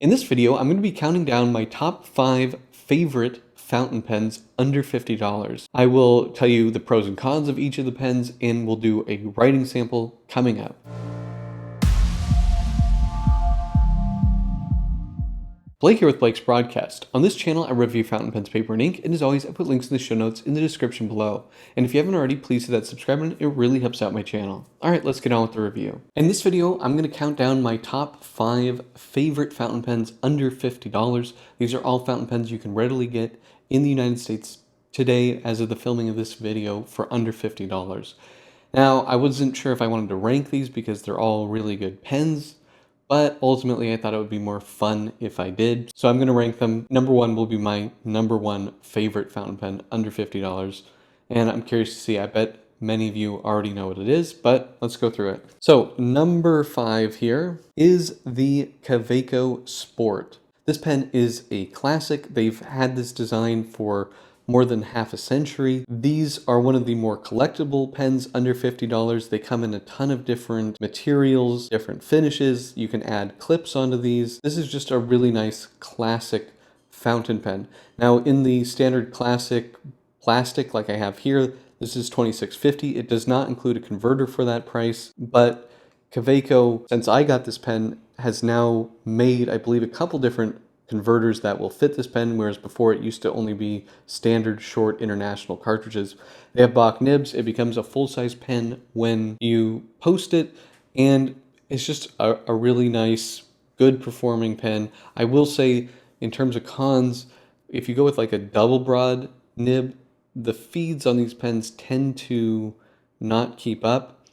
In this video, I'm going to be counting down my top 5 favorite fountain pens under $50. I will tell you the pros and cons of each of the pens, and we'll do a writing sample coming up. Blake here with Blake's Broadcast. On this channel, I review fountain pens, paper, and ink, and as always, I put links in the show notes in the description below. And if you haven't already, please hit that subscribe button. It really helps out my channel. Alright, let's get on with the review. In this video, I'm going to count down my top 5 favorite fountain pens under $50. These are all fountain pens you can readily get in the United States today as of the filming of this video for under $50. Now, I wasn't sure if I wanted to rank these because they're all really good pens, but ultimately I thought it would be more fun if I did. So I'm going to rank them. Number 1 will be my number 1 favorite fountain pen under $50. And I'm curious to see, I bet many of you already know what it is, but let's go through it. So number 5 here is the Kaweco Sport. This pen is a classic. They've had this design for more than half a century. These are one of the more collectible pens under $50. They come in a ton of different materials, different finishes. You can add clips onto these. This is just a really nice classic fountain pen. Now in the standard classic plastic like I have here, this is $26.50. It does not include a converter for that price, but Kaweco, since I got this pen, has now made, I believe, a couple different converters that will fit this pen, whereas before it used to only be standard short international cartridges. They have Bach nibs. It becomes a full-size pen when you post it, and it's just a really nice, good performing pen. I will say, in terms of cons, if you go with like a double broad nib, the feeds on these pens tend to not keep up.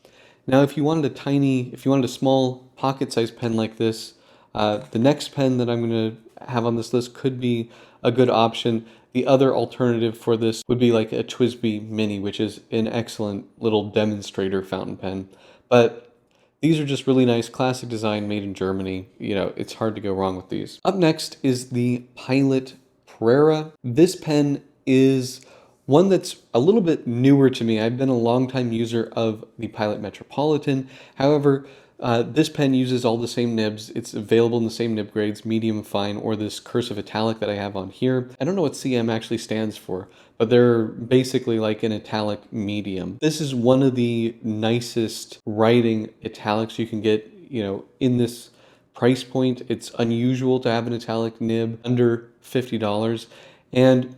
Now, if you wanted a small pocket-sized pen like this, the next pen that I'm going to have on this list could be a good option. The other alternative for this would be like a TWSBI Mini, which is an excellent little demonstrator fountain pen. But these are just really nice, classic design, made in Germany. You know, it's hard to go wrong with these. Up next is the Pilot Prera. This pen is one that's a little bit newer to me. I've been a longtime user of the Pilot Metropolitan. However, this pen uses all the same nibs. It's available in the same nib grades, medium, fine, or this cursive italic that I have on here. I don't know what CM actually stands for, but they're basically like an italic medium. This is one of the nicest writing italics you can get, you know, in this price point. It's unusual to have an italic nib under $50. And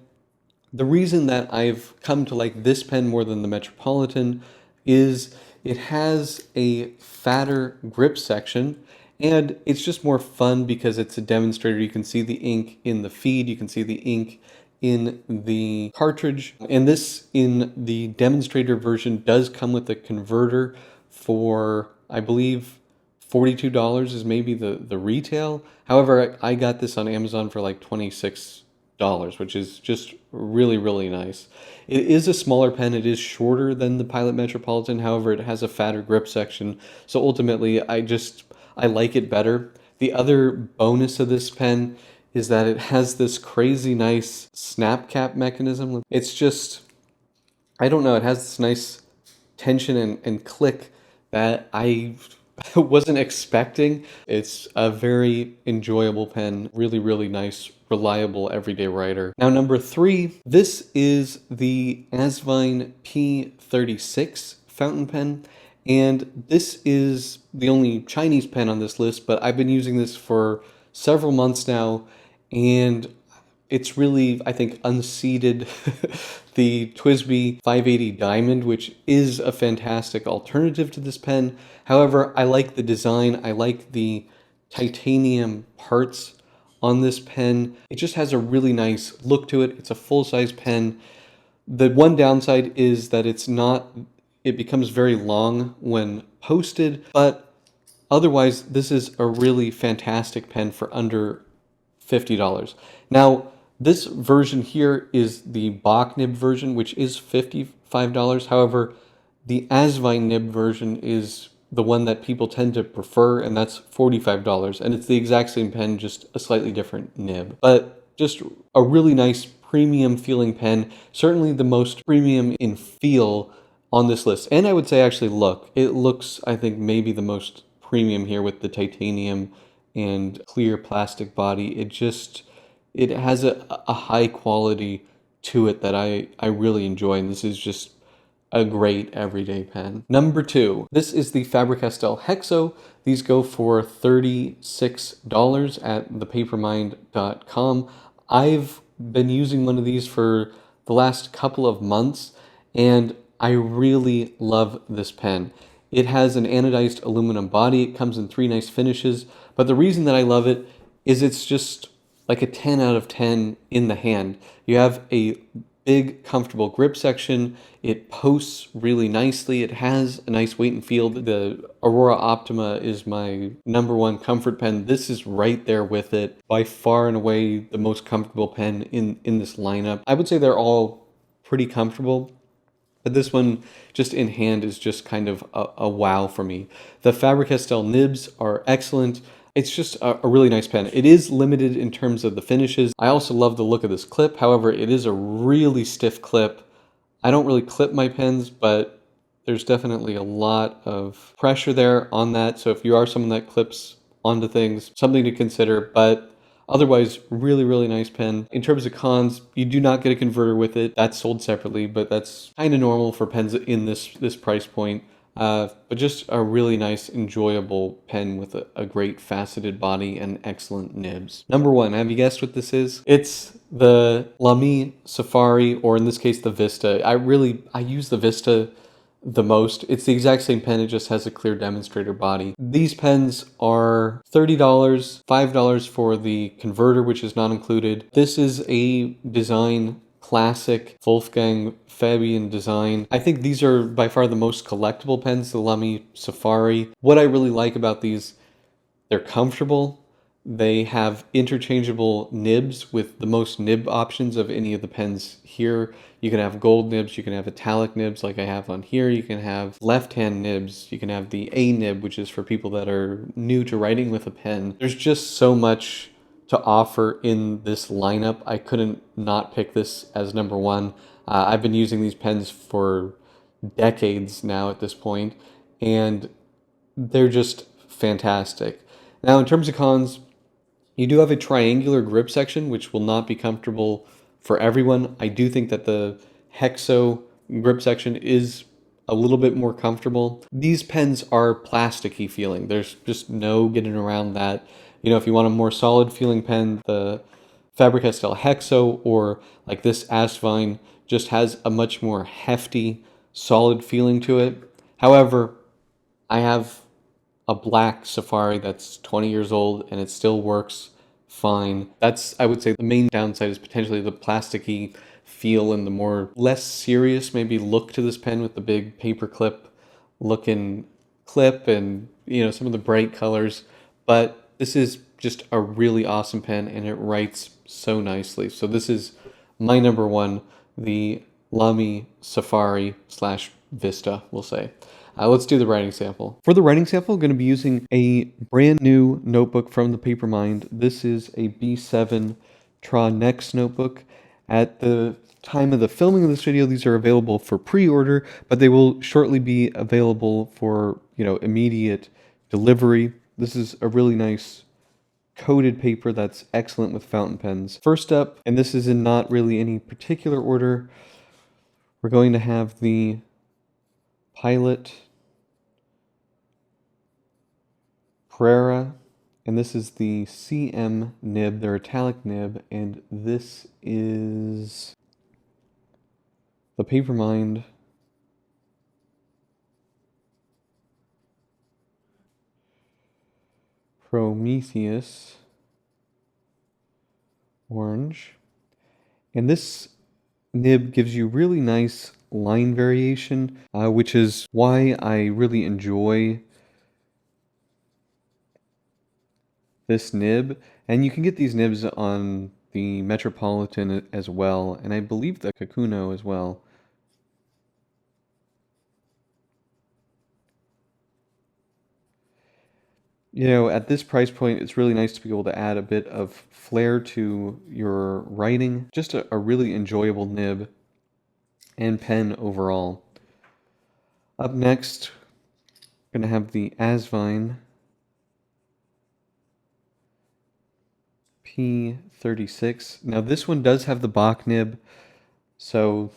the reason that I've come to like this pen more than the Metropolitan is it has a fatter grip section, and it's just more fun because it's a demonstrator. You can see the ink in the feed, you can see the ink in the cartridge, and this in the demonstrator version does come with a converter for, I believe, $42 is maybe the retail. However, I got this on Amazon for like $26, which is just really, really nice. It is a smaller pen. It is shorter than the Pilot Metropolitan. However, it has a fatter grip section. So ultimately, I like it better. The other bonus of this pen is that it has this crazy nice snap cap mechanism. It's just, I don't know, it has this nice tension and click that I wasn't expecting. It's a very enjoyable pen, really, really nice, reliable everyday writer. Now, number 3, this is the Asvine P36 fountain pen, and this is the only Chinese pen on this list, but I've been using this for several months now, and it's really, I think, unseated the TWSBI 580 Diamond, which is a fantastic alternative to this pen. However, I like the design. I like the titanium parts on this pen. It just has a really nice look to it. It's a full-size pen. The one downside is that it becomes very long when posted, but otherwise, this is a really fantastic pen for under $50. Now, this version here is the Bach nib version, which is $55. However, the Asvine nib version is the one that people tend to prefer, and that's $45. And it's the exact same pen, just a slightly different nib. But just a really nice premium feeling pen. Certainly the most premium in feel on this list. And I would say actually look. It looks, I think, maybe the most premium here with the titanium and clear plastic body. It has a high quality to it that I really enjoy, and this is just a great everyday pen. Number 2, this is the Faber-Castell Hexo. These go for $36 at thepapermind.com. I've been using one of these for the last couple of months, and I really love this pen. It has an anodized aluminum body. It comes in 3 nice finishes, but the reason that I love it is it's just like a 10 out of 10 in the hand. You have a big, comfortable grip section. It posts really nicely. It has a nice weight and feel. The Aurora Optima is my #1 comfort pen. This is right there with it. By far and away the most comfortable pen in this lineup. I would say they're all pretty comfortable, but this one, just in hand, is just kind of a wow for me. The Faber-Castell nibs are excellent. It's just a really nice pen. It is limited in terms of the finishes. I also love the look of this clip. However, it is a really stiff clip. I don't really clip my pens, but there's definitely a lot of pressure there on that. So if you are someone that clips onto things, something to consider. But otherwise, really, really nice pen. In terms of cons, you do not get a converter with it. That's sold separately, but that's kind of normal for pens in this price point. But just a really nice, enjoyable pen with a great faceted body and excellent nibs. Number 1, have you guessed what this is? It's the Lamy Safari, or in this case, the Vista. I use the Vista the most. It's the exact same pen, it just has a clear demonstrator body. These pens are $30, $5 for the converter, which is not included. This is a design classic Wolfgang Fabian design. I think these are by far the most collectible pens, the Lamy Safari. What I really like about these, they're comfortable. They have interchangeable nibs with the most nib options of any of the pens here. You can have gold nibs, you can have italic nibs like I have on here, you can have left-hand nibs, you can have the A nib, which is for people that are new to writing with a pen. There's just so much to offer in this lineup. I couldn't not pick this as #1. I've been using these pens for decades now at this point, and they're just fantastic. Now, in terms of cons, you do have a triangular grip section, which will not be comfortable for everyone. I do think that the Hexo grip section is a little bit more comfortable. These pens are plasticky feeling. There's just no getting around that. You know, if you want a more solid feeling pen, the Faber-Castell Hexo or like this Asvine just has a much more hefty, solid feeling to it. However, I have a black Safari that's 20 years old and it still works fine. That's, I would say, the main downside is potentially the plasticky feel and the more less serious maybe look to this pen with the big paperclip looking clip and, you know, some of the bright colors. But this is just a really awesome pen and it writes so nicely. So this is my #1, the Lamy Safari / Vista, we'll say. Let's do the writing sample. For the writing sample, I'm going to be using a brand new notebook from the Papermind. This is a B7 Tra Next notebook. At the time of the filming of this video, these are available for pre-order, but they will shortly be available for, you know, immediate delivery. This is a really nice coated paper that's excellent with fountain pens. First up, and this is in not really any particular order, we're going to have the Pilot Prera, and this is the CM nib, their italic nib, and this is the Papermind Prometheus Orange. And this nib gives you really nice line variation, which is why I really enjoy this nib. And you can get these nibs on the Metropolitan as well, and I believe the Kakuno as well. You know, at this price point, it's really nice to be able to add a bit of flair to your writing. Just a really enjoyable nib and pen overall. Up next, I'm going to have the Asvine P36. Now this one does have the Bach nib, so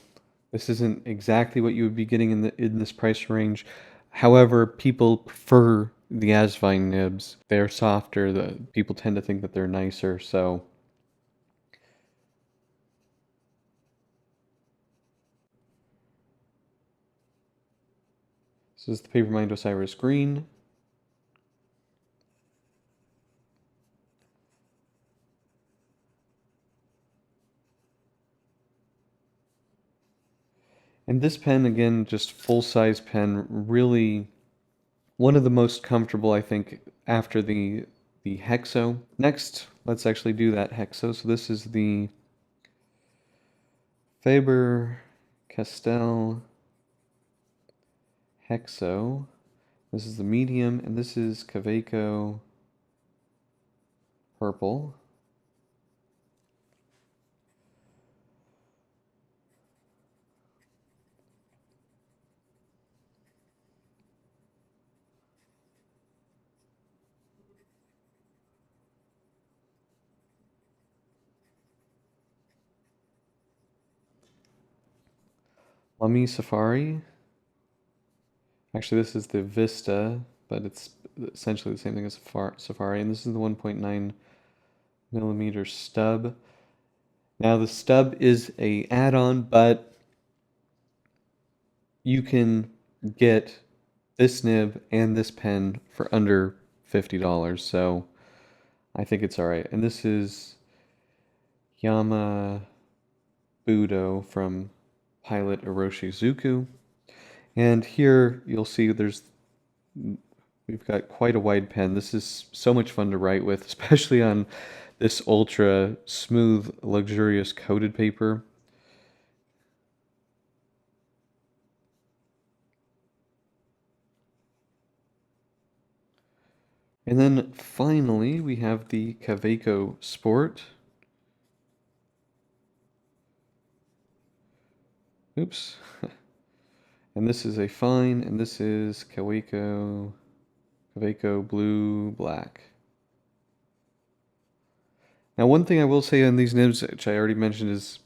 this isn't exactly what you would be getting in this price range. However, people prefer the Asvine nibs. They're softer. The people tend to think that they're nicer, so this is the Papermind Osiris Green. And this pen, again, just full-size pen, really one of the most comfortable, I think, after the Hexo. Next, let's actually do that Hexo. So this is the Faber-Castell Hexo. This is the medium, and this is Kaweco Purple. Lamy Safari. Actually, this is the Vista, but it's essentially the same thing as Safari. And this is the 1.9 millimeter stub. Now the stub is a add-on, but you can get this nib and this pen for under $50. So I think it's all right. And this is Yamabudo from Pilot Iroshizuku. And here you'll see we've got quite a wide pen. This is so much fun to write with, especially on this ultra smooth, luxurious coated paper. And then finally we have the Kaweco Sport. Oops. And this is a fine, and this is Kaweco Blue Black. Now, one thing I will say on these nibs, which I already mentioned, is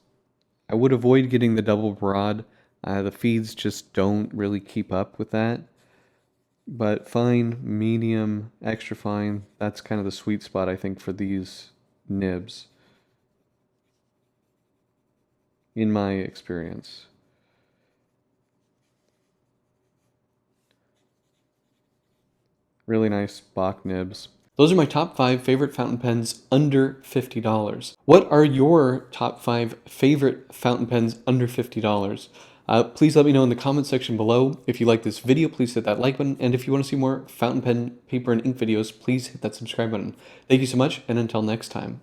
I would avoid getting the double broad. The feeds just don't really keep up with that. But fine, medium, extra fine, that's kind of the sweet spot, I think, for these nibs, in my experience. Really nice Bach nibs. Those are my top 5 favorite fountain pens under $50. What are your top 5 favorite fountain pens under $50? Please let me know in the comment section below. If you like this video, please hit that like button. And if you want to see more fountain pen, paper, and ink videos, please hit that subscribe button. Thank you so much, and until next time.